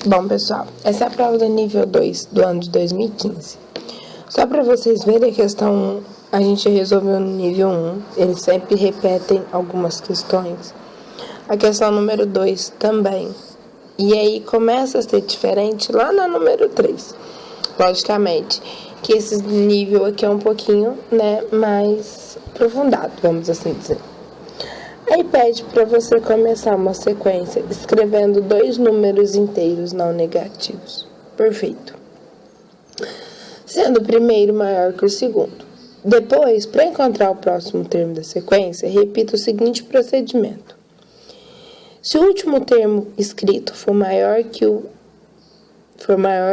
Bom, pessoal, essa é a prova do nível 2 do ano de 2015. Só para vocês verem a questão 1, a gente resolveu no nível 1. Eles sempre repetem algumas questões. A questão número 2 também. E aí começa a ser diferente lá na número 3. Logicamente, que esse nível aqui é um pouquinho, mais aprofundado, vamos assim dizer. Aí pede para você começar uma sequência escrevendo 2 números inteiros não negativos. Perfeito. Sendo o primeiro maior que o segundo. Depois, para encontrar o próximo termo da sequência, repita o seguinte procedimento. Se o último termo escrito for maior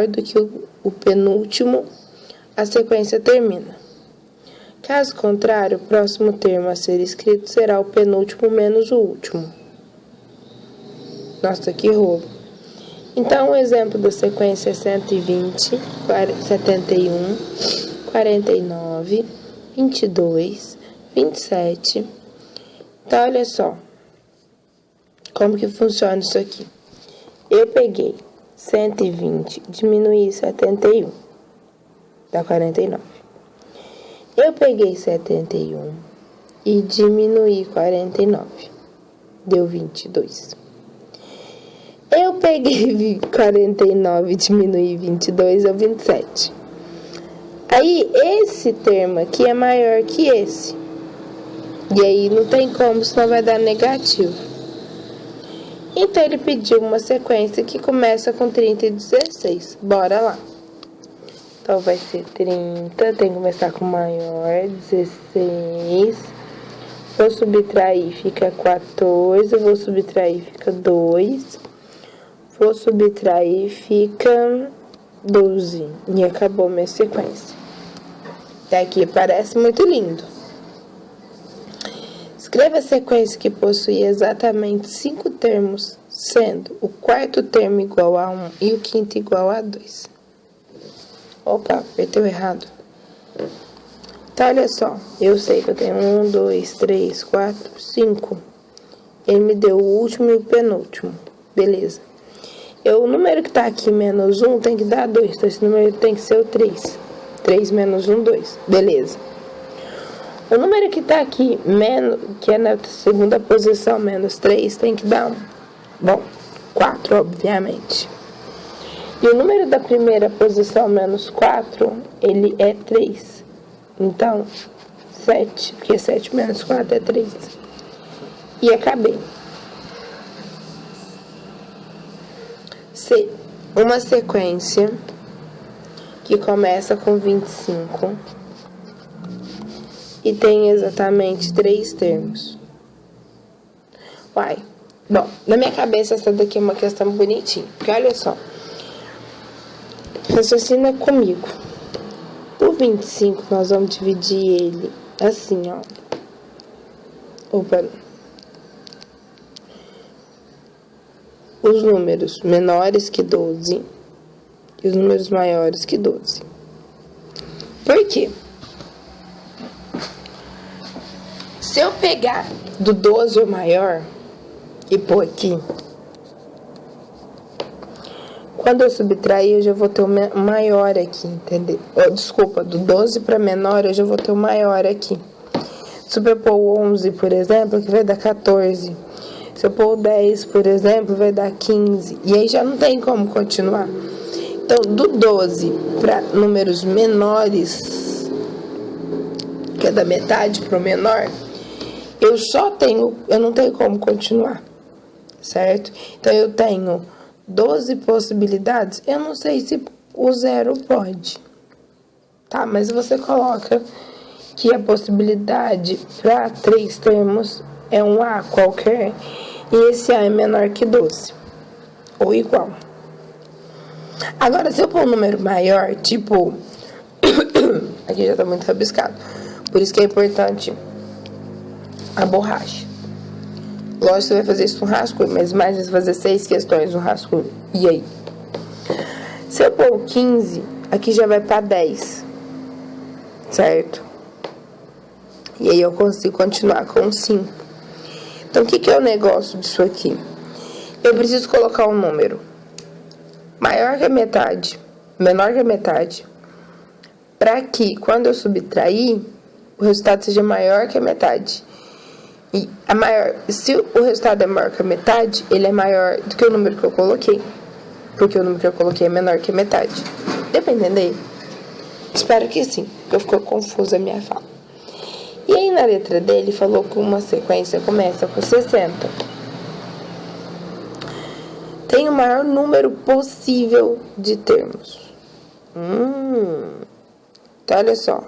do que o penúltimo, a sequência termina. Caso contrário, o próximo termo a ser escrito será o penúltimo menos o último. Nossa, que rolo. Então, o exemplo da sequência é 120, 71, 49, 22, 27. Então, olha só. Como que funciona isso aqui? Eu peguei 120, diminuí 71, dá 49. Eu peguei 71 e diminuí 49, deu 22. Eu peguei 49 e diminuí 22, deu 27. Aí, esse termo aqui é maior que esse. E aí, não tem como, senão vai dar negativo. Então, ele pediu uma sequência que começa com 30 e 16. Bora lá. Então, vai ser 30, tem que começar com maior, 16. Vou subtrair, fica 14. Vou subtrair, fica 2. Vou subtrair, fica 12. E acabou minha sequência. Daqui parece muito lindo. Escreva a sequência que possui exatamente 5 termos, sendo o quarto termo igual a 1 e o quinto igual a 2. Opa, apertei errado. Então, olha só. Eu sei que eu tenho 1, 2, 3, 4, 5. Ele me deu o último e o penúltimo. Beleza. O número que tá aqui menos 1 tem que dar 2. Então, esse número tem que ser o 3. 3 menos 1, 2. Beleza. O número que tá aqui, que é na segunda posição, menos 3, tem que dar 1. Bom, 4, obviamente. E o número da primeira posição, menos 4, ele é 3. Então, 7, porque 7 menos 4 é 3. E acabei. C. Uma sequência que começa com 25 e tem exatamente 3 termos. Uai. Bom, na minha cabeça essa daqui é uma questão bonitinha. Porque olha só. Raciocina comigo. O 25, nós vamos dividir ele assim, ó. Opa. Os números menores que 12 e os números maiores que 12. Por quê? Se eu pegar do 12 o maior e pôr aqui, quando eu subtrair, eu já vou ter o maior aqui, entendeu? Desculpa, do 12 para menor, eu já vou ter o maior aqui. Se eu pôr o 11, por exemplo, que vai dar 14. Se eu pôr o 10, por exemplo, vai dar 15. E aí já não tem como continuar. Então, do 12 para números menores, que é da metade para o menor, eu não tenho como continuar, certo? Então, eu tenho 12 possibilidades, eu não sei se o 0 pode, tá? Mas você coloca que a possibilidade para 3 termos é um A qualquer, e esse A é menor que 12, ou igual. Agora, se eu pôr um número maior, tipo, aqui já tá muito rabiscado, por isso que é importante a borracha. Lógico que você vai fazer isso no rascunho, mas mais vezes fazer 6 questões no rascunho. E aí? Se eu pôr 15, aqui já vai para 10. Certo? E aí eu consigo continuar com 5. Então, o que é o negócio disso aqui? Eu preciso colocar um número maior que a metade, menor que a metade, para que quando eu subtrair, o resultado seja maior que a metade. E se o resultado é maior que a metade, ele é maior do que o número que eu coloquei, porque o número que eu coloquei é menor que a metade. Deu pra entender? Espero que sim, porque ficou confusa a minha fala. E aí na letra D ele falou que uma sequência começa com 60. Tem o maior número possível de termos. Então olha só.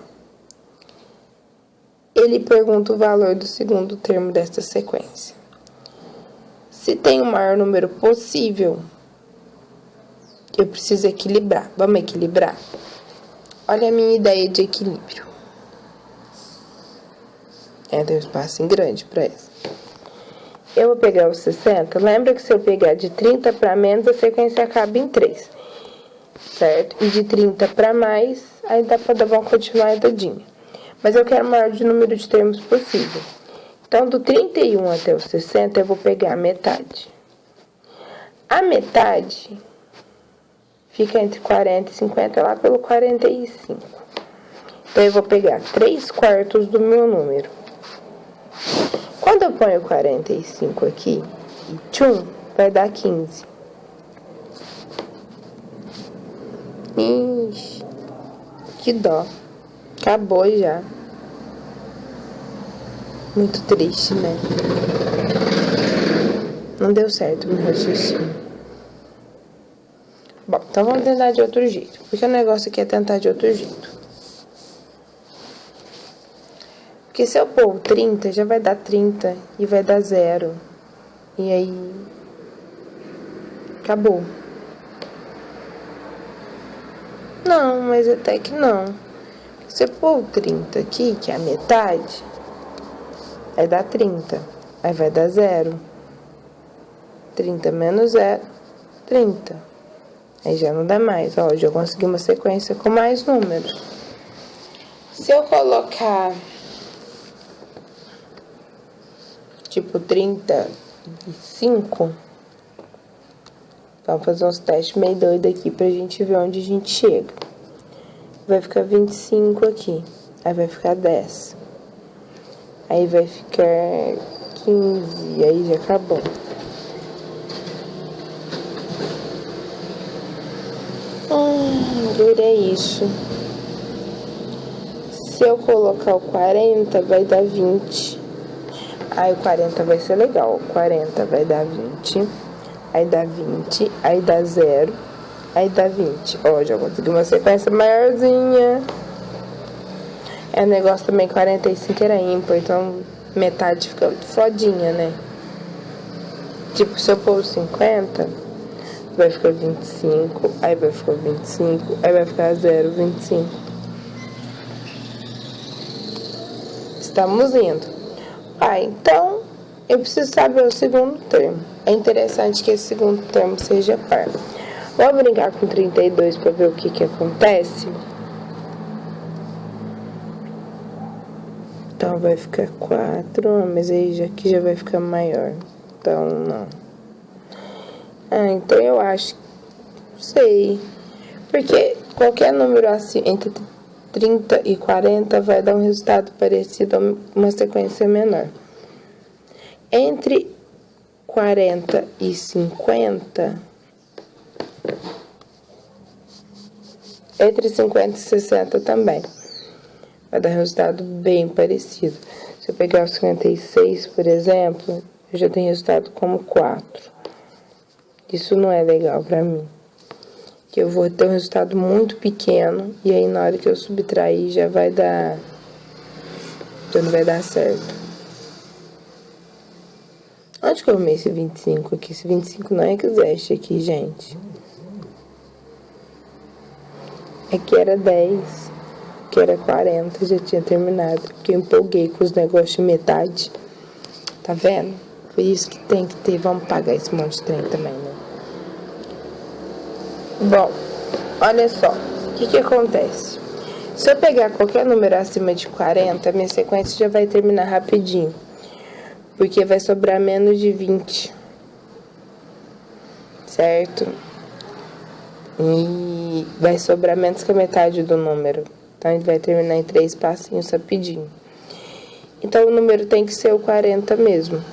Ele pergunta o valor do segundo termo desta sequência. Se tem o maior número possível, eu preciso equilibrar. Vamos equilibrar? Olha a minha ideia de equilíbrio. Tem um espaço grande para isso. Eu vou pegar os 60. Lembra que se eu pegar de 30 para menos, a sequência acaba em 3. Certo? E de 30 para mais, aí dá para dar uma continuadinha. Mas eu quero o maior número de termos possível. Então, do 31 até o 60, eu vou pegar a metade. A metade fica entre 40 e 50, lá pelo 45. Então, eu vou pegar 3/4 do meu número. Quando eu ponho 45 aqui, e tchum, vai dar 15. Ixi, que dó. Acabou já. Muito triste, né? Não deu certo meu raciocínio. Bom, então vamos tentar de outro jeito. Porque o negócio aqui é tentar de outro jeito. Porque se eu pôr 30, já vai dar 30 e vai dar 0. E aí... acabou. Não, mas até que não. Se eu pôr o 30 aqui, que é a metade, vai dar 30. Aí vai dar 0. 30 menos 0, 30. Aí já não dá mais. Ó, já consegui uma sequência com mais números. Se eu colocar... tipo 35, vamos fazer uns testes meio doido aqui pra gente ver onde a gente chega. Vai ficar 25 aqui, aí vai ficar 10, aí vai ficar 15, aí já acabou. Agora é isso. Se eu colocar o 40, vai dar 20. Aí o 40 vai ser legal. O 40 vai dar 20. Aí dá 20. Aí dá 0. Aí dá 20. Ó, já consegui uma sequência maiorzinha. É, o negócio também, 45 era ímpar. Então, metade fica fodinha, né? Tipo, se eu pôr 50, vai ficar 25. Aí vai ficar 25. Aí vai ficar 0,25. Estamos indo. Então, eu preciso saber o segundo termo. É interessante que esse segundo termo seja par. Vou brincar com 32 para ver o que acontece. Então, vai ficar 4, mas aí aqui já vai ficar maior. Então, não. Então eu acho... não sei. Porque qualquer número assim, entre 30 e 40 vai dar um resultado parecido a uma sequência menor. Entre 40 e 50, entre 50 e 60 também, vai dar um resultado bem parecido. Se eu pegar o 56, por exemplo, eu já tenho resultado como 4. Isso não é legal pra mim. Que eu vou ter um resultado muito pequeno, e aí na hora que eu subtrair já vai dar... já não vai dar certo. Onde que eu arrumei esse 25 aqui? Esse 25 não existe aqui, gente. Aqui era 10, aqui era 40, já tinha terminado. Porque eu empolguei com os negócios de metade. Tá vendo? Por isso que tem que ter. Vamos pagar esse monte de trem também, né? Bom, olha só, o que acontece? Se eu pegar qualquer número acima de 40, a minha sequência já vai terminar rapidinho, porque vai sobrar menos de 20, certo? E vai sobrar menos que a metade do número. Então, a gente vai terminar em 3 passinhos rapidinho. Então, o número tem que ser o 40 mesmo.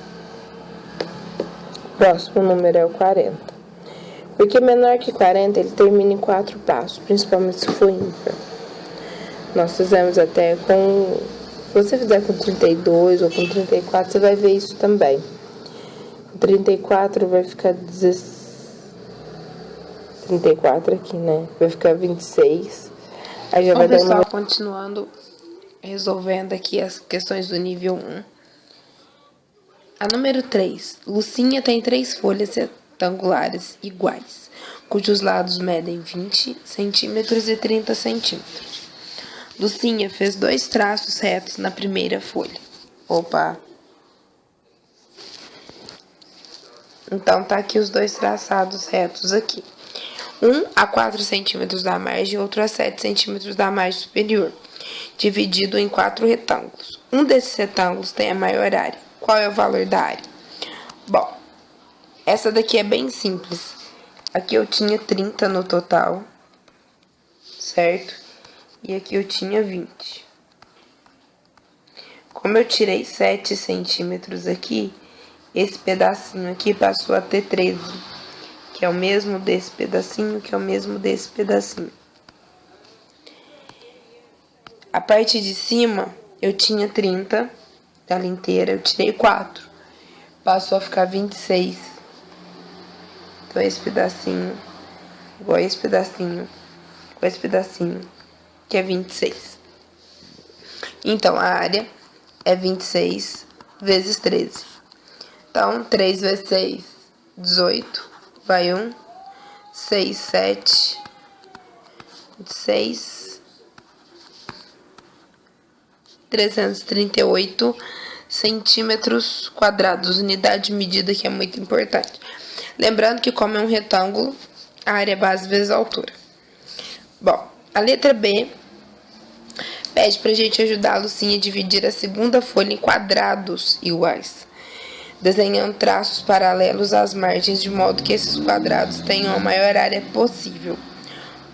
O próximo número é o 40. Porque menor que 40, ele termina em 4 passos, principalmente se for ímpar. Nós fizemos até com... Se você fizer com 32 ou com 34, você vai ver isso também. Com 34 vai ficar 34 aqui, né? Vai ficar 26. Aí já vai dar uma... Continuando resolvendo aqui as questões do nível 1. A número 3. Lucinha tem 3 folhas retangulares iguais, cujos lados medem 20 centímetros e 30 centímetros. Lucinha fez 2 traços retos na primeira folha. Opa! Então, tá aqui os 2 traçados retos aqui. Um a 4 centímetros da margem e outro a 7 centímetros da margem superior, dividido em 4 retângulos. Um desses retângulos tem a maior área. Qual é o valor da área? Bom, essa daqui é bem simples. Aqui eu tinha 30 no total, certo? E aqui eu tinha 20. Como eu tirei 7 centímetros aqui, esse pedacinho aqui passou a ter 13, que é o mesmo desse pedacinho, que é o mesmo desse pedacinho. A parte de cima, eu tinha 30, ela inteira, eu tirei 4. Passou a ficar 26. Então, esse pedacinho, igual esse pedacinho, com esse pedacinho, que é 26. Então, a área é 26 vezes 13. Então, 3 vezes 6, 18. Vai 1, 6, 7, 26, 338 centímetros quadrados. Unidade de medida que é muito importante. Lembrando que como é um retângulo, a área é base vezes a altura. Bom, a letra B pede pra gente ajudar a Lucinha a dividir a segunda folha em quadrados iguais, desenhando traços paralelos às margens de modo que esses quadrados tenham a maior área possível.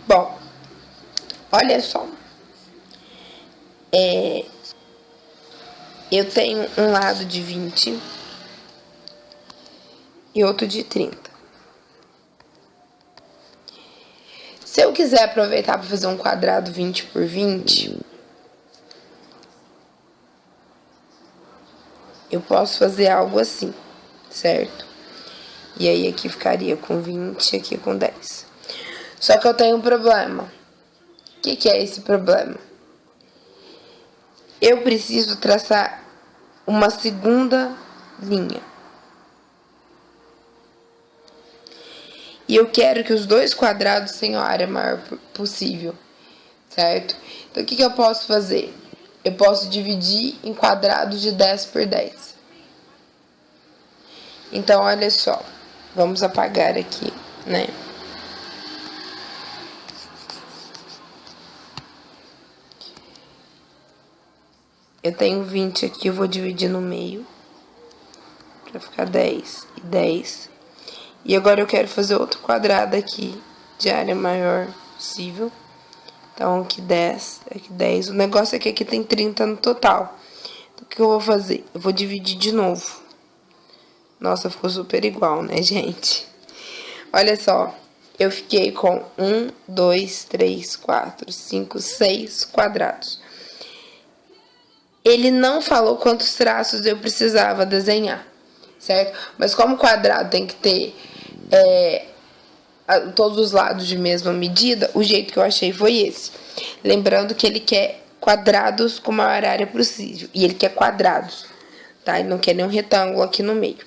Bom, olha só. Eu tenho um lado de 20 e outro de 30. Se eu quiser aproveitar para fazer um quadrado 20 por 20, eu posso fazer algo assim, certo? E aí aqui ficaria com 20, aqui com 10. Só que eu tenho um problema. O que é esse problema? Eu preciso traçar uma segunda linha. E eu quero que os 2 quadrados tenham a área maior possível, certo? Então, o que eu posso fazer? Eu posso dividir em quadrados de 10 por 10. Então, olha só. Vamos apagar aqui, né? Eu tenho 20 aqui, eu vou dividir no meio, pra ficar 10 e 10. E agora eu quero fazer outro quadrado aqui, de área maior possível. Então, aqui 10, aqui 10. O negócio é que aqui tem 30 no total. Então, o que eu vou fazer? Eu vou dividir de novo. Nossa, ficou super igual, né, gente? Olha só. Eu fiquei com 1, 2, 3, 4, 5, 6 quadrados. Ele não falou quantos traços eu precisava desenhar, certo? Mas como o quadrado tem que ter todos os lados de mesma medida, o jeito que eu achei foi esse. Lembrando que ele quer quadrados com a maior área possível. E ele quer quadrados, tá? Ele não quer nenhum retângulo aqui no meio.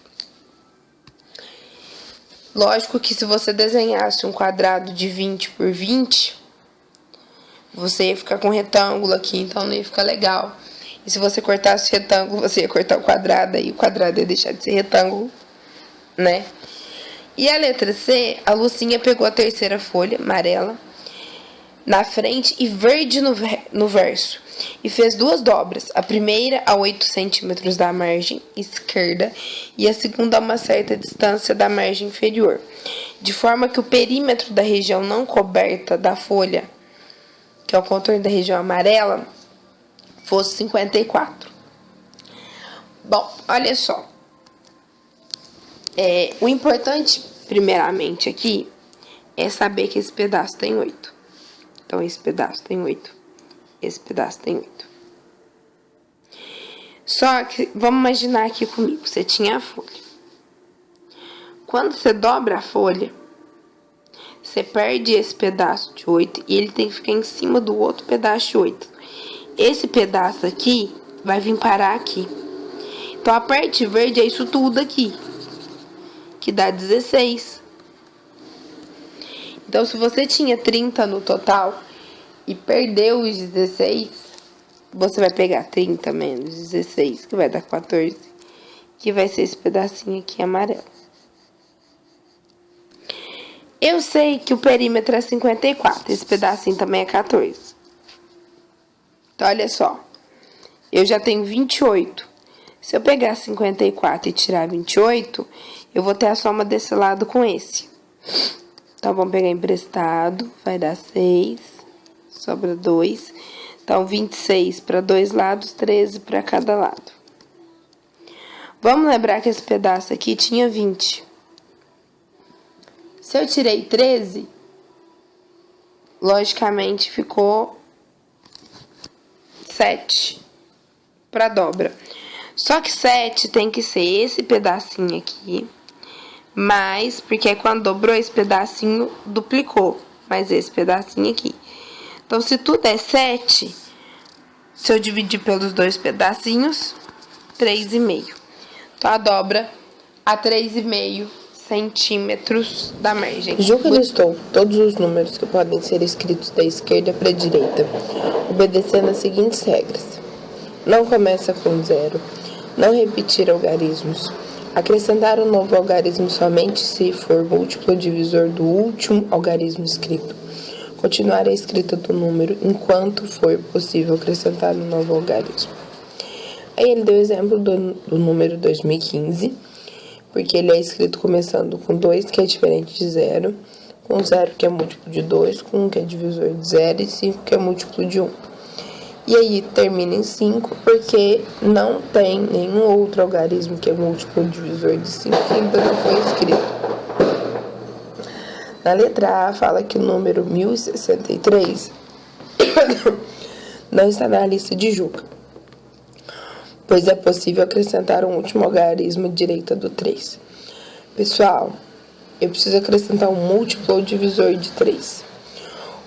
Lógico que se você desenhasse um quadrado de 20 por 20, você ia ficar com um retângulo aqui, então não ia ficar legal. E se você cortasse o retângulo, você ia cortar o quadrado, aí o quadrado ia deixar de ser retângulo, né? E a letra C, a Lucinha pegou a terceira folha, amarela, na frente e verde no verso. E fez 2 dobras. A primeira a 8 centímetros da margem esquerda e a segunda a uma certa distância da margem inferior. de forma que o perímetro da região não coberta da folha, que é o contorno da região amarela, fosse 54. Bom, olha só. O importante, primeiramente, aqui, é saber que esse pedaço tem 8. Então, esse pedaço tem 8. Esse pedaço tem 8. Só que, vamos imaginar aqui comigo, você tinha a folha. Quando você dobra a folha, você perde esse pedaço de 8 e ele tem que ficar em cima do outro pedaço de 8. Esse pedaço aqui vai vir parar aqui. Então, a parte verde é isso tudo aqui, que dá 16. Então, se você tinha 30 no total e perdeu os 16, você vai pegar 30 menos 16, que vai dar 14, que vai ser esse pedacinho aqui amarelo. Eu sei que o perímetro é 54, esse pedacinho também é 14. Então, olha só, eu já tenho 28. Se eu pegar 54 e tirar 28, eu vou ter a soma desse lado com esse. Então, vamos pegar emprestado, vai dar 6, sobra 2. Então, 26 para dois lados, 13 para cada lado. Vamos lembrar que esse pedaço aqui tinha 20. Se eu tirei 13, logicamente ficou 7 para dobra. Só que 7 tem que ser esse pedacinho aqui, mais, porque quando dobrou esse pedacinho, duplicou, mais esse pedacinho aqui. Então, se tudo é 7, se eu dividir pelos dois pedacinhos, 3,5. Então, a dobra a 3,5 centímetros da margem. Juca listou todos os números que podem ser escritos da esquerda para a direita, obedecendo as seguintes regras. Não começa com 0. Não repetir algarismos. Acrescentar um novo algarismo somente se for múltiplo divisor do último algarismo escrito. Continuar a escrita do número enquanto for possível acrescentar um novo algarismo. Aí ele deu exemplo do número 2015, porque ele é escrito começando com 2, que é diferente de 0, com 0, que é múltiplo de 2, com 1, que é divisor de 0, e 5, que é múltiplo de 1. E aí termina em 5, porque não tem nenhum outro algarismo que é múltiplo divisor de 5 que ainda não foi escrito. Na letra A, fala que o número 1063 não está na lista de Juca, pois é possível acrescentar um último algarismo à direita do 3. Pessoal, eu preciso acrescentar um múltiplo ou divisor de 3.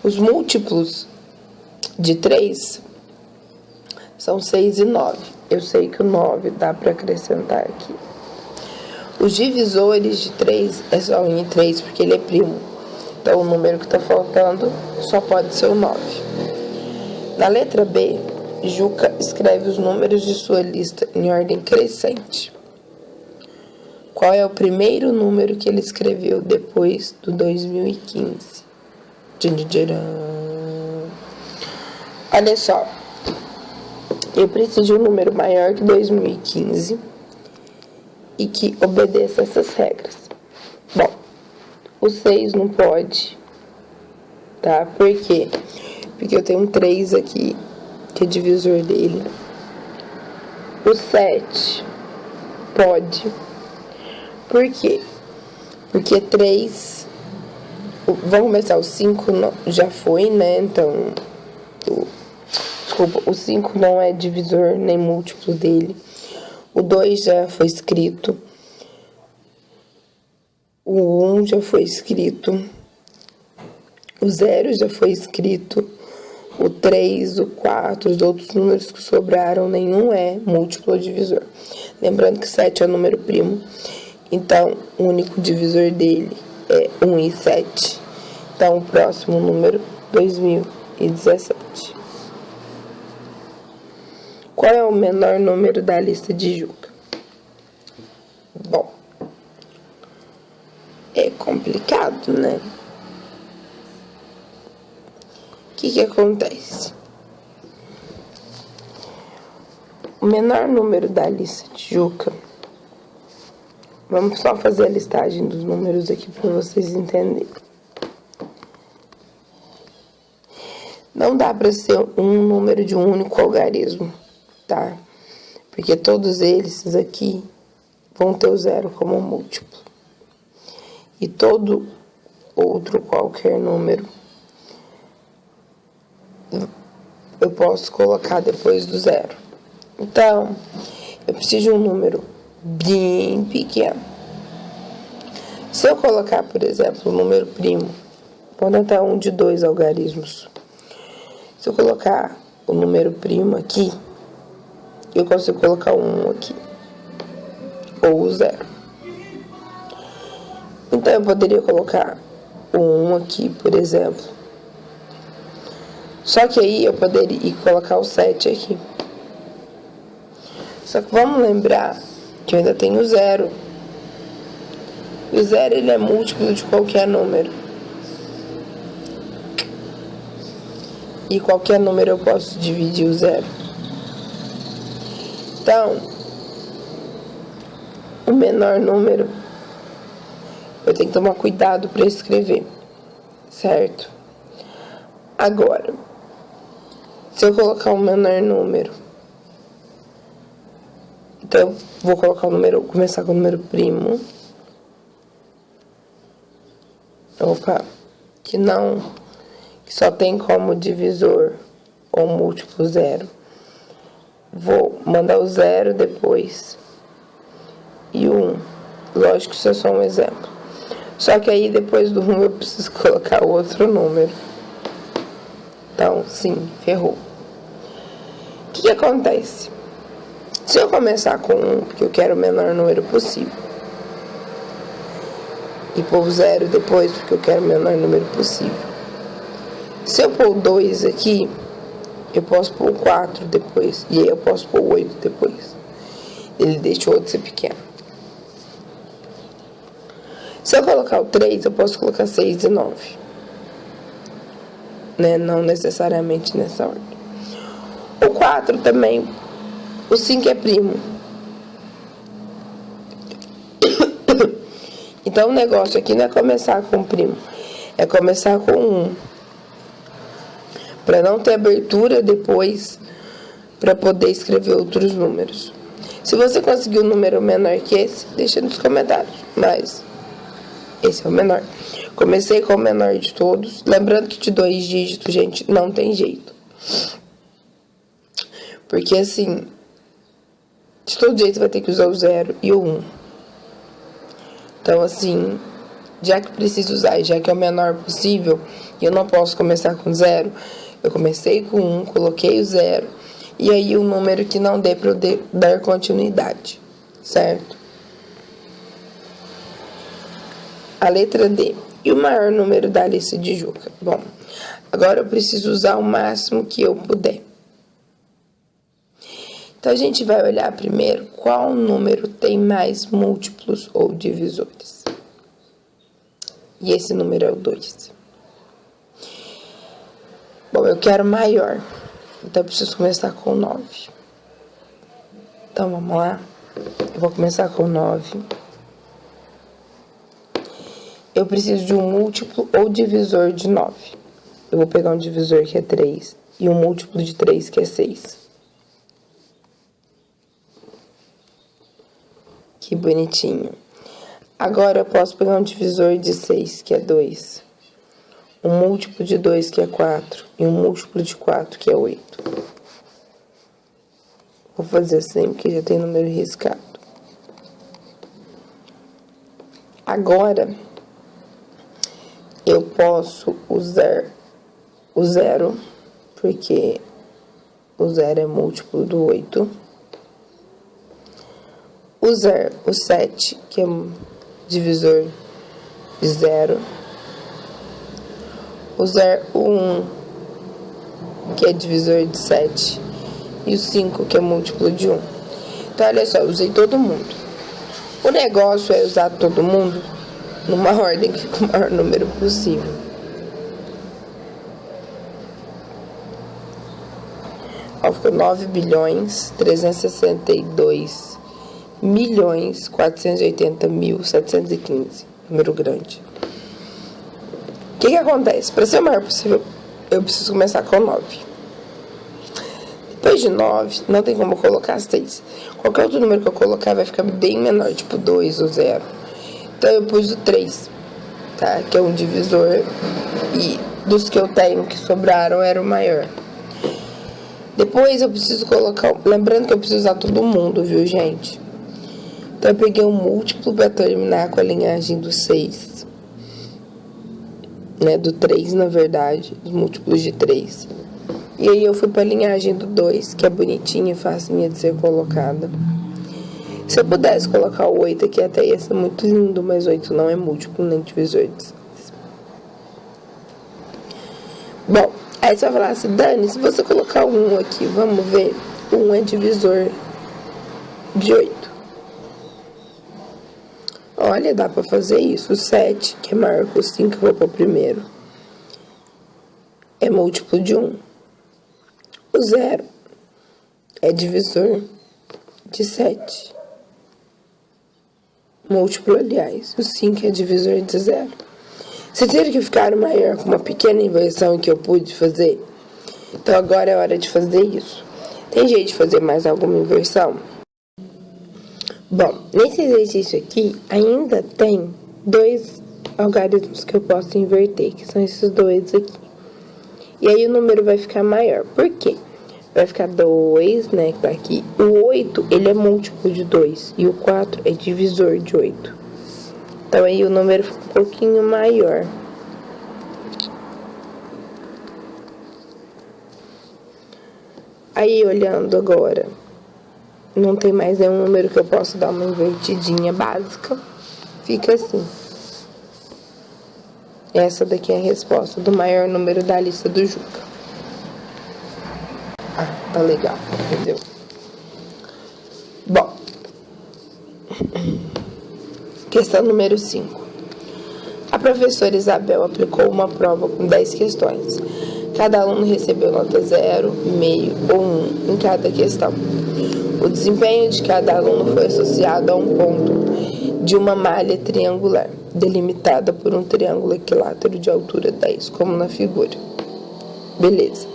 Os múltiplos de 3 são 6 e 9. Eu sei que o 9 dá para acrescentar aqui. Os divisores de 3 é só 1 e 3, porque ele é primo. Então, o número que está faltando só pode ser o 9. Na letra B, Juca escreve os números de sua lista em ordem crescente. Qual é o primeiro número que ele escreveu depois do 2015? Olha só. Eu preciso de um número maior que 2015 e que obedeça essas regras. Bom, o 6 não pode, tá? Por quê? Porque eu tenho um 3 aqui, que é divisor dele. O 7 pode. Por quê? Porque 3... Vamos começar, o 5 já foi, né? Então, desculpa, o 5 não é divisor nem múltiplo dele. O 2 já foi escrito. O 1 já foi escrito. O 0 já foi escrito. O 3, o 4, os outros números que sobraram, nenhum é múltiplo ou divisor. Lembrando que 7 é o número primo. Então, o único divisor dele é 1 e 7. Então, o próximo número, 2017. Qual é o menor número da lista de Juca? Bom, é complicado, né? O que acontece? O menor número da lista de Juca Vamos só fazer a listagem dos números aqui para vocês entenderem. Não dá para ser um número de um único algarismo, tá? Porque todos esses aqui vão ter o zero como múltiplo. E todo outro qualquer número eu posso colocar depois do zero. Então, eu preciso de um número bem pequeno. Se eu colocar, por exemplo, um número primo, vou anotar um de 2 algarismos. Se eu colocar o número primo aqui, eu consigo colocar um 1 aqui, ou o 0. Então, eu poderia colocar o 1 aqui, por exemplo. Só que aí eu poderia colocar o 7 aqui. Só que vamos lembrar que eu ainda tenho o 0. O 0, ele é múltiplo de qualquer número. E qualquer número eu posso dividir o 0. Então, o menor número, eu tenho que tomar cuidado para escrever, certo? Agora, se eu colocar um menor número, então eu vou colocar o número, começar com o número primo. Opa, que só tem como divisor ou múltiplo 0. Vou mandar o 0 depois e o 1. Lógico que isso é só um exemplo. Só que aí depois do 1 eu preciso colocar outro número. Então, sim, ferrou. O que acontece? Se eu começar com 1, porque eu quero o menor número possível, e pôr o 0 depois, porque eu quero o menor número possível. Se eu pôr o 2 aqui, eu posso pôr o 4 depois, e aí eu posso pôr o 8 depois. Ele deixa o outro ser pequeno. Se eu colocar o 3, eu posso colocar 6 e 9. Né? Não necessariamente nessa ordem. O 4 também. O 5 é primo. Então, o negócio aqui não é começar com primo. É começar com 1. Para não ter abertura depois para poder escrever outros números. Se você conseguir um número menor que esse, deixa nos comentários. Mas esse é o menor. Comecei com o menor de todos. Lembrando que de 2 dígitos, gente, não tem jeito. Porque assim, de todo jeito vai ter que usar o 0 e o 1. Então assim, já que preciso usar e já que é o menor possível, e eu não posso começar com 0, eu comecei com 1, coloquei o 0, e aí o número que não dê para eu dar continuidade, certo? A letra D. E o maior número da lista de Juca? Bom, agora eu preciso usar o máximo que eu puder. Então, a gente vai olhar primeiro qual número tem mais múltiplos ou divisores. E esse número é o 2. Bom, eu quero maior. Então, eu preciso começar com 9. Então, vamos lá. Eu vou começar com 9. Eu preciso de um múltiplo ou divisor de 9. Eu vou pegar um divisor que é 3 e um múltiplo de 3 que é 6. Que bonitinho. Agora eu posso pegar um divisor de 6, que é 2. Um múltiplo de 2, que é 4. E um múltiplo de 4, que é 8. Vou fazer assim, porque já tem número riscado. Agora, eu posso usar o 0, porque o 0 é múltiplo do 8. Usar o 7, que é um divisor de 0. Usar o 1, que é divisor de 7. E o 5, que é múltiplo de 1. Então, olha só, eu usei todo mundo. O negócio é usar todo mundo numa ordem que fica o maior número possível. Ó, ficou 9 bilhões, 362 1.480.715, número grande. O que acontece? Para ser o maior possível, eu preciso começar com 9. Depois de 9, não tem como eu colocar 6. Qualquer outro número que eu colocar vai ficar bem menor, tipo 2 ou 0. Então eu pus o 3, tá? Que é um divisor, e dos que eu tenho que sobraram era o maior. Depois eu preciso colocar, lembrando que eu preciso usar todo mundo, viu, gente? Então eu peguei um múltiplo para terminar com a linhagem do 6, né, do 3, na verdade, os múltiplos de 3. E aí eu fui para a linhagem do 2, que é bonitinha e facinha de ser colocada. Se eu pudesse colocar o 8 aqui, até ia ser muito lindo, mas 8 não é múltiplo nem divisor de 6. Bom, aí você vai falar assim, Dani, se você colocar o 1 aqui, vamos ver, o 1 é divisor de 8. Olha, dá pra fazer isso. O 7, que é maior que o 5, eu vou pro primeiro, é múltiplo de 1. O 0 é divisor de 7. Múltiplo, aliás. O 5 é divisor de 0. Vocês viram que ficaram maior com uma pequena inversão que eu pude fazer? Então agora é hora de fazer isso. Tem jeito de fazer mais alguma inversão? Bom, nesse exercício aqui, ainda tem 2 algarismos que eu posso inverter, que são esses 2 aqui. E aí o número vai ficar maior. Por quê? Vai ficar 2, né, que tá aqui. O 8, ele é múltiplo de 2. E o 4 é divisor de 8. Então aí o número fica um pouquinho maior. Aí olhando agora, não tem mais nenhum número que eu possa dar uma invertidinha básica. Fica assim. Essa daqui é a resposta do maior número da lista do Juca. Ah, tá legal, entendeu? Bom. Questão número 5. A professora Isabel aplicou uma prova com 10 questões. Cada aluno recebeu nota 0, meio ou 1 em cada questão. O desempenho de cada aluno foi associado a um ponto de uma malha triangular, delimitada por um triângulo equilátero de altura 10, como na figura. Beleza.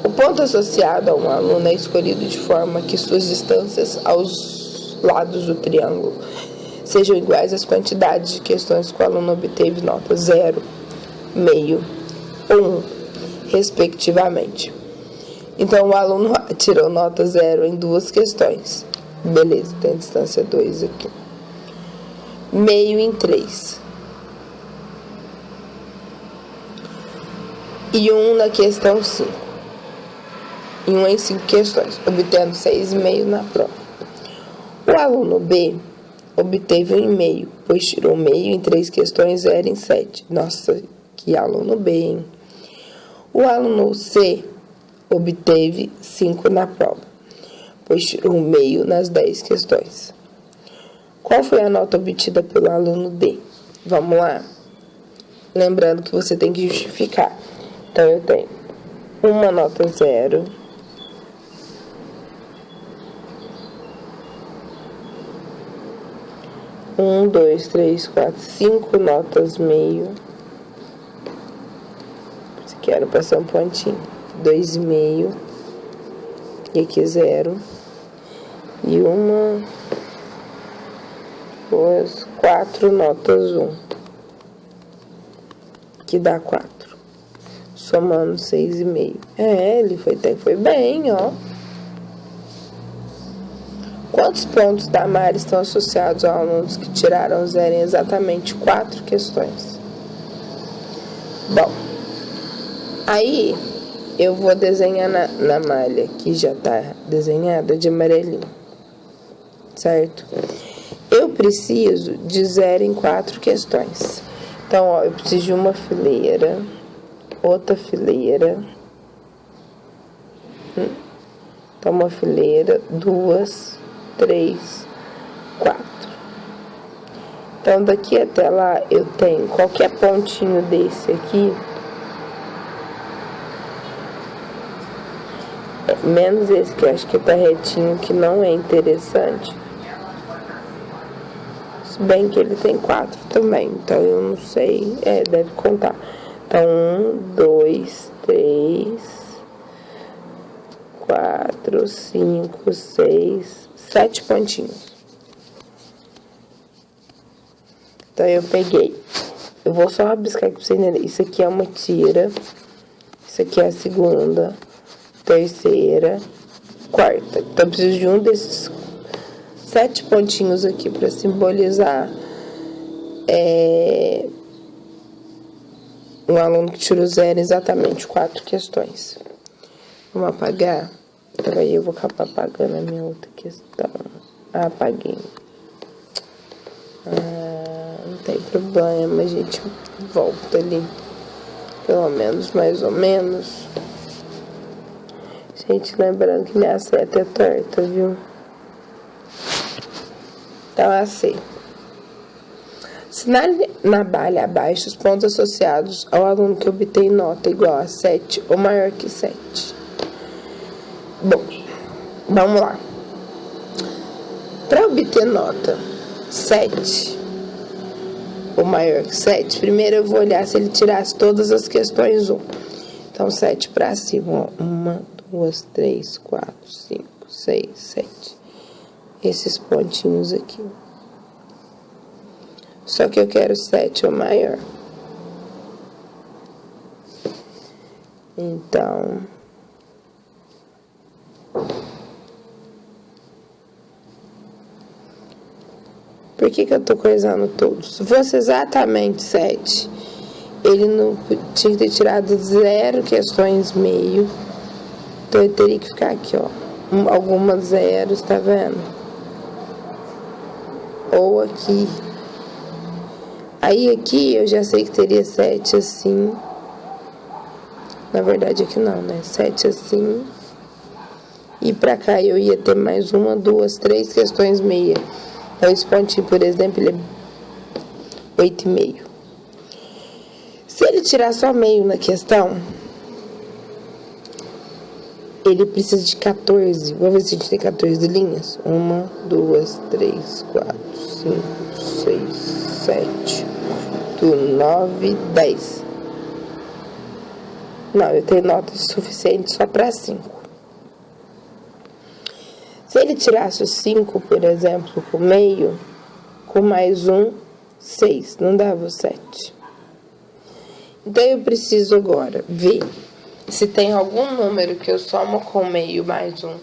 O ponto associado a um aluno é escolhido de forma que suas distâncias aos lados do triângulo sejam iguais às quantidades de questões que o aluno obteve nota 0, meio ou 1, respectivamente. Então, o aluno tirou nota 0 em 2 questões. Beleza, tem a distância 2 aqui. Meio em 3. E 1 na questão 5. E 1 em 5 questões, obtendo 6,5 na prova. O aluno B obteve 1,5, pois tirou meio em 3 questões, 0 em 7. Nossa, que aluno B, hein? O aluno C obteve 5 na prova, pois tirou meio nas 10 questões. Qual foi a nota obtida pelo aluno D? Vamos lá. Lembrando que você tem que justificar. Então, eu tenho uma nota 0, um, 2, 3, 4, 5 notas meio. Quero passar um pontinho. 2,5. E aqui 0. E 1, 2, 4 notas 1. Que dá 4. Somando 6,5. Ele foi bem, ó. Quantos pontos da Mari estão associados a alunos que tiraram 0 em exatamente 4 questões? Bom, aí eu vou desenhar na malha que já tá desenhada de amarelinho, certo? Eu preciso de 0 em 4 questões. Então, ó, eu preciso de uma fileira, outra fileira. Então, uma fileira, 2, 3, 4. Então, daqui até lá, eu tenho qualquer pontinho desse aqui. menos esse que eu acho que tá retinho, que não é interessante. Se bem que ele tem 4 também, então eu não sei, deve contar. Então, 1, 2, 3, 4, 5, 6, 7 pontinhos. Então, eu peguei. Eu vou só rabiscar aqui pra você entender. Isso aqui é uma tira. Isso aqui é a segunda, terceira, quarta. Então, eu preciso de um desses 7 pontinhos aqui pra simbolizar um aluno que tirou 0 exatamente 4 questões. Vamos apagar. Peraí, eu vou acabar apagando a minha outra questão. Apaguei. Não tem problema, a gente volta ali. Pelo menos, mais ou menos. Gente, lembrando que minha seta é torta, viu? Então, assim. Sinale na balha abaixo os pontos associados ao aluno que obtém nota igual a 7 ou maior que 7. Bom, vamos lá. Para obter nota 7 ou maior que 7, primeiro eu vou olhar se ele tirasse todas as questões 1. Então, 7 para cima, ó. 1, 2, 3, 4, 5, 6, 7. Esses pontinhos aqui. Só que eu quero 7 ou maior. Então, por que eu tô coisando tudo? Se fosse exatamente 7, ele não tinha que ter tirado 0 questões meio. Então, eu teria que ficar aqui, ó. Algumas zeros, tá vendo? Ou aqui. Aí, aqui, eu já sei que teria 7 assim. Na verdade, aqui não, né? 7 assim. E pra cá, eu ia ter mais 1, 2, 3 questões meia. Então, esse pontinho, por exemplo, ele é 8,5. Se ele tirar só meio na questão, ele precisa de 14. Vamos ver se a gente tem 14 linhas. 1, 2, 3, 4, 5, 6, 7, 8, 9, 10. Não, eu tenho nota suficiente só para 5. Se ele tirasse o 5, por exemplo, com meio, com mais 1, 6. Não dava o 7. Então, eu preciso agora ver se tem algum número que eu somo com meio mais 1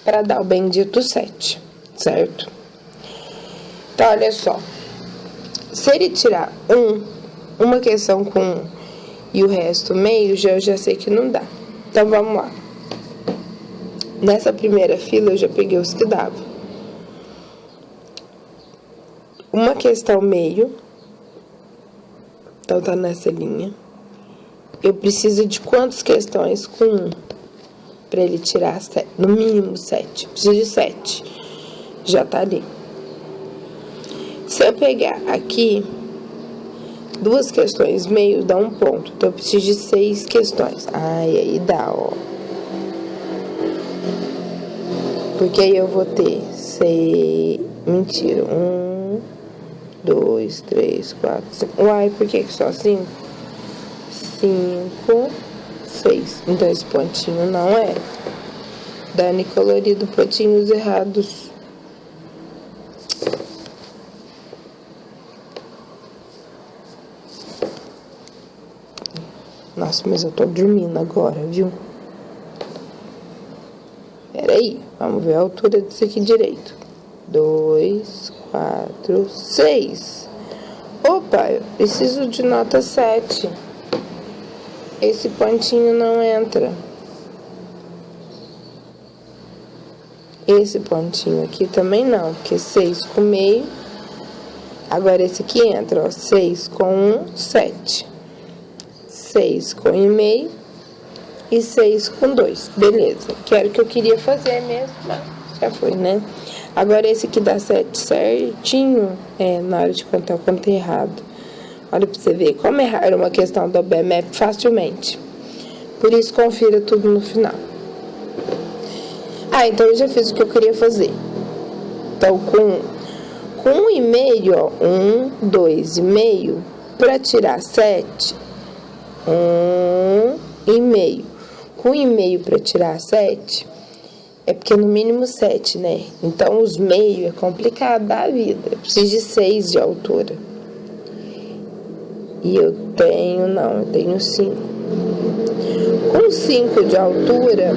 para dar o bendito 7, certo? Então, olha só. Se ele tirar uma questão com 1 e o resto meio, eu já sei que não dá. Então, vamos lá. Nessa primeira fila, eu já peguei os que davam. Uma questão meio. Então, tá nessa linha. Eu preciso de quantas questões com 1? Para ele tirar 7, no mínimo 7. Preciso de 7. Já tá ali. Se eu pegar aqui, 2 questões meio, dá 1 ponto. Então, eu preciso de 6 questões. Ai, aí dá, ó. Porque aí eu vou ter 6... Mentira. 1, 2, 3, 4, 5. Uai, por que só 5? 5, 6. Então, esse pontinho não é. Dani colorido, pontinhos errados. Nossa, mas eu tô dormindo agora, viu? Peraí, vamos ver a altura disso aqui direito. 2, 4, 6. Opa, eu preciso de nota 7. Esse pontinho não entra. Esse pontinho aqui também não, porque 6 com meio. Agora esse aqui entra, ó. 6 com 1, 7. 6 com e meio. E 6 com 2. Beleza. Que era o que eu queria fazer mesmo, mas já foi, né? Agora esse aqui dá 7 certinho. Na hora de contar, eu contei errado. Olha pra você ver como errar uma questão do BMAP facilmente. Por isso, confira tudo no final. Então eu já fiz o que eu queria fazer. Então, com 1,5, ó, 1, 2,5, para tirar 7, 1,5. Com 1,5 para tirar 7, é porque no mínimo 7, né? Então, os meios é complicado da vida. Eu preciso de 6 de altura. E eu tenho 5. Com 5 de altura,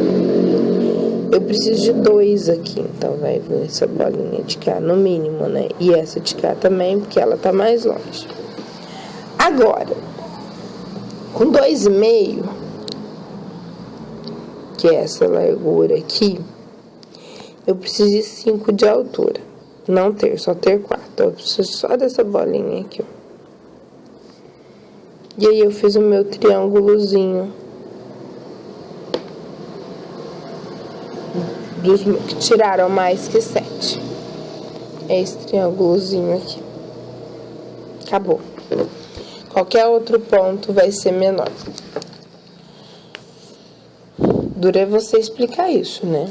eu preciso de 2 aqui. Então, vai vir essa bolinha de cá no mínimo, né? E essa de cá também, porque ela tá mais longe. Agora, com 2,5, que é essa largura aqui, eu preciso de 5 de altura. Não ter, só ter 4. Então, eu preciso só dessa bolinha aqui, ó. E aí eu fiz o meu triângulozinho dos que tiraram mais que 7. É esse triângulozinho aqui. Acabou. Qualquer outro ponto vai ser menor. Dura é você explicar isso, né?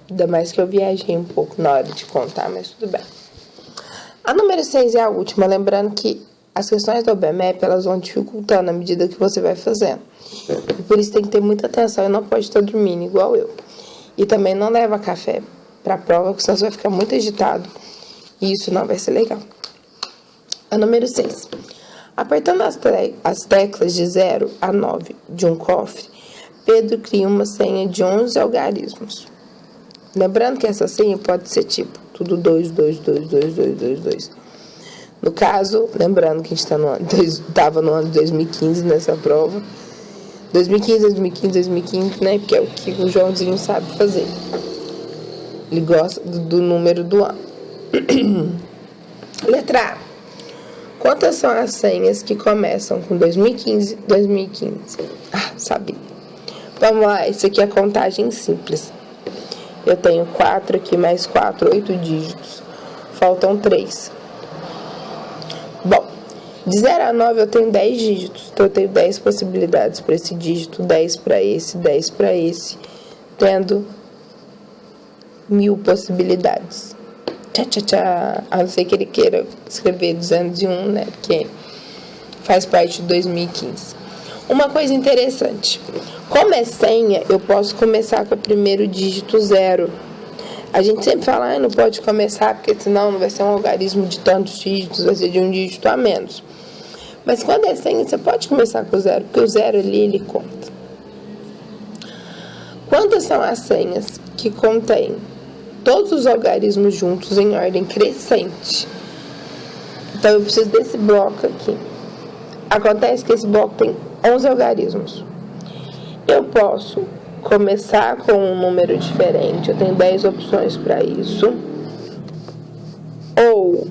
Ainda mais que eu viajei um pouco na hora de contar, mas tudo bem. A número 6 é a última, lembrando que as questões do OBMEP, elas vão dificultando à medida que você vai fazendo. E por isso tem que ter muita atenção e não pode estar dormindo igual eu. E também não leva café para a prova, porque senão você vai ficar muito agitado. E isso não vai ser legal. A número 6. Apertando as teclas de 0 a 9 de um cofre, Pedro cria uma senha de 11 algarismos. Lembrando que essa senha pode ser tipo tudo 2, 2, 2, 2, 2, 2, 2. No caso, lembrando que a gente estava no ano de 2015 nessa prova. 2015, né? Porque é o que o Joãozinho sabe fazer. Ele gosta do número do ano. Letra A. Quantas são as senhas que começam com 2015? Sabia. Vamos lá, isso aqui é contagem simples. Eu tenho 4 aqui, mais 4, 8 dígitos. Faltam 3. Bom, de 0 a 9 eu tenho 10 dígitos. Então eu tenho 10 possibilidades para esse dígito, 10 para esse, 10 para esse, tendo 1000 possibilidades. A não ser que ele queira escrever 201, né? Porque faz parte de 2015. Uma coisa interessante. Como é senha, eu posso começar com o primeiro dígito 0. A gente sempre fala, não pode começar, porque senão não vai ser um algarismo de tantos dígitos, vai ser de um dígito a menos. Mas quando é senha, você pode começar com o 0, porque o 0 ali, ele conta. Quantas são as senhas que contêm todos os algarismos juntos em ordem crescente? Então, eu preciso desse bloco aqui. Acontece que esse bloco tem 11 algarismos. Eu posso começar com um número diferente, eu tenho 10 opções para isso. Ou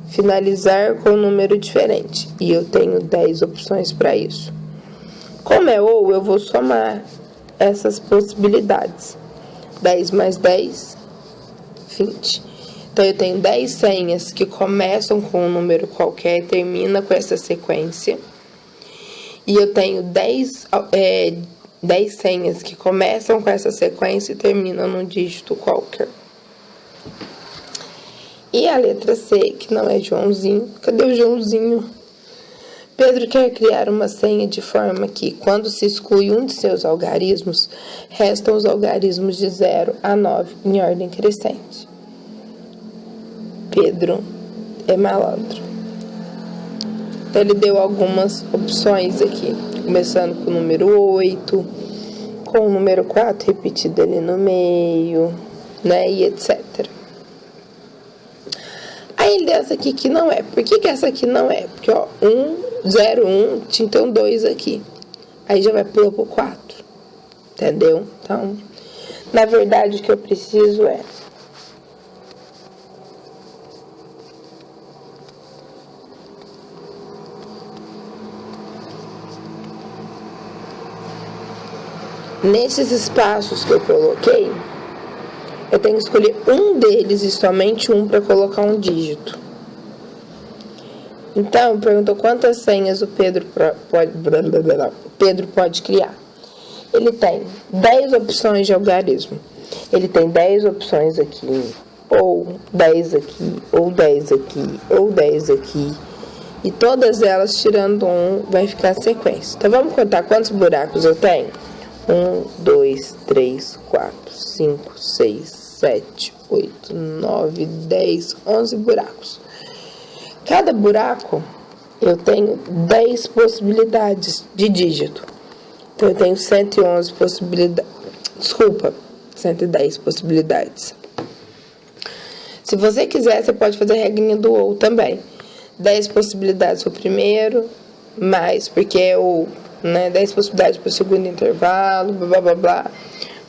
finalizar com um número diferente, e eu tenho 10 opções para isso. Como é ou, eu vou somar essas possibilidades. 10 mais 10, 20. Então, eu tenho 10 senhas que começam com um número qualquer e terminam com essa sequência. E eu tenho 10 senhas que começam com essa sequência e terminam num dígito qualquer. E a letra C, que não é Joãozinho. Cadê o Joãozinho? Pedro quer criar uma senha de forma que, quando se exclui um de seus algarismos, restam os algarismos de 0 a 9 em ordem crescente. Pedro é malandro. Então, ele deu algumas opções aqui, começando com o número 8, com o número 4 repetido ali no meio, né, e etc. Aí ele deu essa aqui que não é. Por que essa aqui não é? Porque, ó, 1, 0, 1, tinha então 2 aqui. Aí já vai pular pro 4. Entendeu? Então, na verdade, o que eu preciso é nesses espaços que eu coloquei, eu tenho que escolher um deles e somente um para colocar um dígito. Então, perguntou quantas senhas o Pedro pode criar. Ele tem 10 opções de algarismo. Ele tem 10 opções aqui, ou 10 aqui, ou 10 aqui, ou 10 aqui. E todas elas, tirando um, vai ficar a sequência. Então, vamos contar quantos buracos eu tenho? 1, 2, 3, 4, 5, 6, 7, 8, 9, 10, 11 buracos. Cada buraco, eu tenho 10 possibilidades de dígito. Então, eu tenho 111 possibilidades. Desculpa, 110 possibilidades. Se você quiser, você pode fazer a regrinha do ou também. 10 possibilidades para o primeiro, mais, porque é o, né, 10 possibilidades para o segundo intervalo, blá, blá, blá,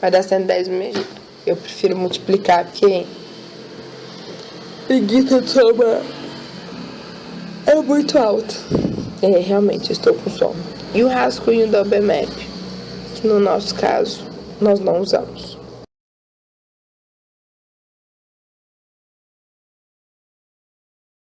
vai dar 110 do mesmo jeito. Eu prefiro multiplicar, porque preguiça de somar é muito alto. É, realmente, eu estou com sono. E o rascunho do OBMAP, que no nosso caso, nós não usamos.